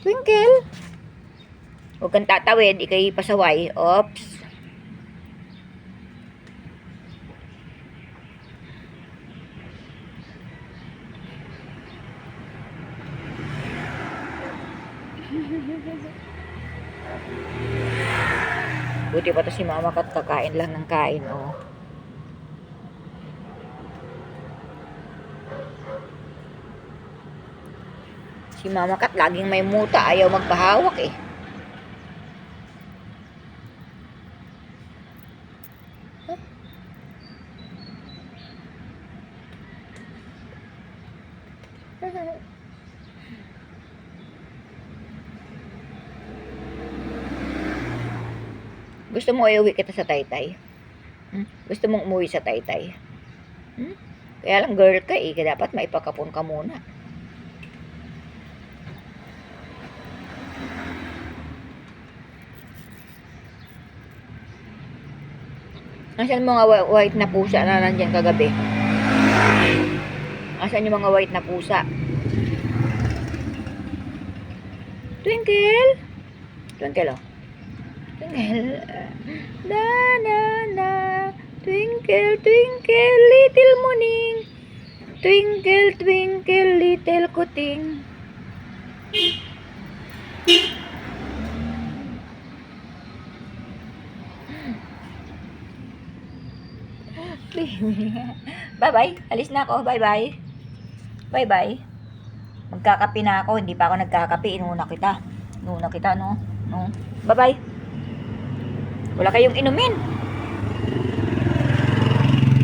Twinkle. Huwag kang tatawid, ikay pasaway. Oops. Buti pa to si mama kat kakain lang ng kain, oh. Si mama kat laging may muta, ayaw magpahawak eh. Gusto mo iuwi kita sa taytay? Gusto mong umuwi sa taytay? Kaya lang girl ka eh, kaya dapat maipakapon ka muna. Asan mga white na pusa na nandyan kagabi? Asan yung mga white na pusa? Twinkle? Twinkle, oh. Twinkle. Na, na, na. Twinkle, twinkle, little morning. Twinkle, twinkle, little kuting. Bye-bye. Alis na ako. Bye-bye. Bye-bye. Magkakape na ako. Hindi pa ako nagkakape. Inuna kita. Inuna kita, no? No? Bye-bye. Wala kayong inumin.